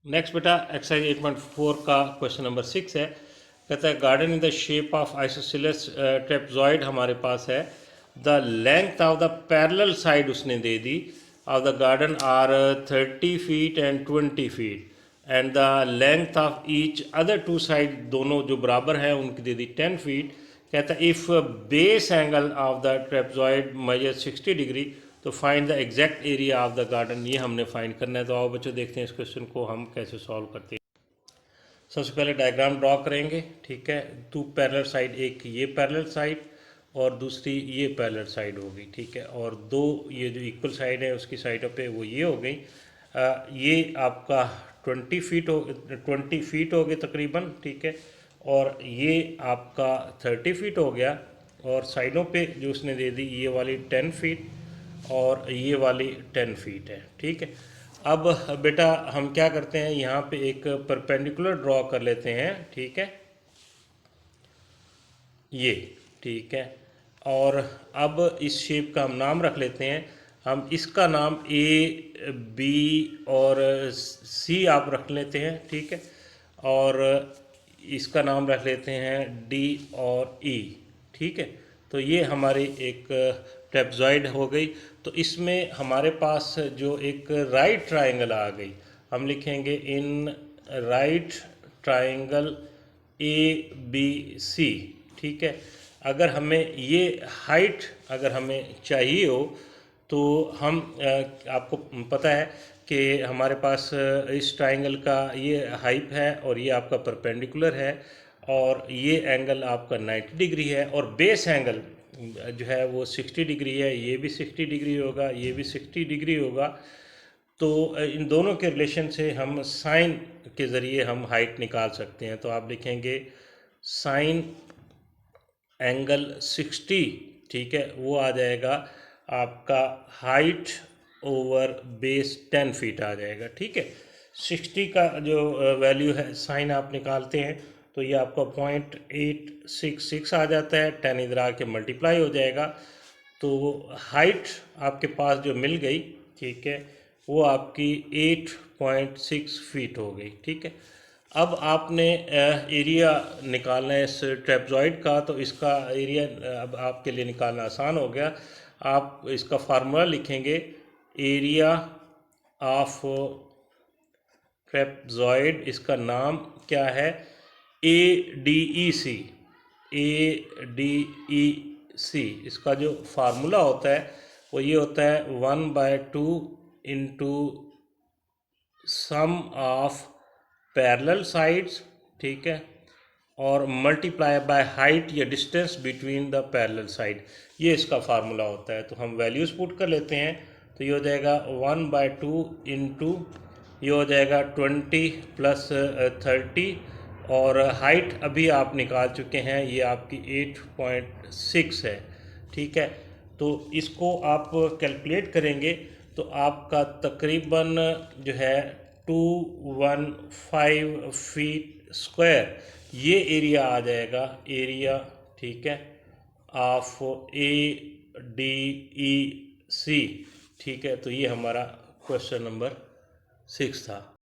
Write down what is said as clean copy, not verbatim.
Next बेटा exercise 8.4 का question number 6 है। कहता है garden in the shape of isosceles trapezoid हमारे पास है। The length of the parallel side उसने दे दी of the garden are 30 feet and 20 feet and the length of each other two side दोनों जो बराबर है उनकी दे दी 10 फीट। कहता है if base angle of the trapezoid measure 60 degree तो find the exact area of the garden, ये हमने फाइंड करना है। तो आओ बच्चों देखते हैं इस क्वेश्चन को हम कैसे सॉल्व करते हैं। सबसे पहले डायग्राम ड्रॉ करेंगे, ठीक है। टू पैरेलल साइड, एक ये पैरेलल साइड और दूसरी ये पैरेलल साइड होगी, ठीक है। और दो ये जो इक्वल साइड है उसकी साइडों पे वो ये हो गई। ये आपका 20 फीट हो गए तकरीबन, ठीक है। और ये आपका 30 फीट हो गया और साइडों पे जो उसने दे दी ये वाली 10 फीट और ये वाली 10 फीट है, ठीक है। अब बेटा हम क्या करते हैं, यहाँ पे एक परपेंडिकुलर ड्रॉ कर लेते हैं, ठीक है, ये, ठीक है। और अब इस शेप का हम नाम रख लेते हैं, हम इसका नाम ए बी और सी आप रख लेते हैं, ठीक है। और इसका नाम रख लेते हैं डी और ई, ठीक है। तो ये हमारी एक ट्रेपजॉइड हो गई। तो इसमें हमारे पास जो एक राइट ट्रायंगल आ गई, हम लिखेंगे in right triangle A B C, ठीक है। अगर हमें ये हाइट अगर हमें चाहिए हो तो हम आपको पता है कि हमारे पास इस ट्रायंगल का ये हाइप है और ये आपका परपेंडिकुलर है और ये एंगल आपका 90 डिग्री है और बेस एंगल जो है वो 60 डिग्री है। ये भी 60 डिग्री होगा, ये भी 60 डिग्री होगा। तो इन दोनों के रिलेशन से हम साइन के ज़रिए हम हाइट निकाल सकते हैं। तो आप लिखेंगे साइन एंगल 60, ठीक है, वो आ जाएगा आपका हाइट ओवर बेस 10 फीट आ जाएगा, ठीक है। 60 का जो वैल्यू है साइन आप निकालते हैं तो ये आपका 0.866 आ जाता है। 10 इधर आके मल्टीप्लाई हो जाएगा तो हाइट आपके पास जो मिल गई, ठीक है, वो आपकी 8.6 फीट हो गई, ठीक है। अब आपने एरिया निकालना है इस ट्रेपजॉइड का, तो इसका एरिया अब आपके लिए निकालना आसान हो गया। आप इसका फार्मूला लिखेंगे, एरिया ऑफ ट्रेपजॉइड, इसका नाम क्या है, ADEC, ADEC। इसका जो फार्मूला होता है वो ये होता है 1/2 into sum of parallel sides, ठीक है, और मल्टीप्लाई बाय हाइट या distance between the parallel side, ये इसका फार्मूला होता है। तो हम वैल्यूज़ पुट कर लेते हैं। तो ये हो जाएगा 1/2 इंटू ये हो जाएगा 20 प्लस 30 और हाइट अभी आप निकाल चुके हैं, ये आपकी 8.6 है, ठीक है। तो इसको आप कैलकुलेट करेंगे तो आपका तकरीबन जो है 215 फीट स्क्वायर ये एरिया आ जाएगा, एरिया, ठीक है, ऑफ ADEC, ठीक है। तो ये हमारा क्वेश्चन नंबर 6 था।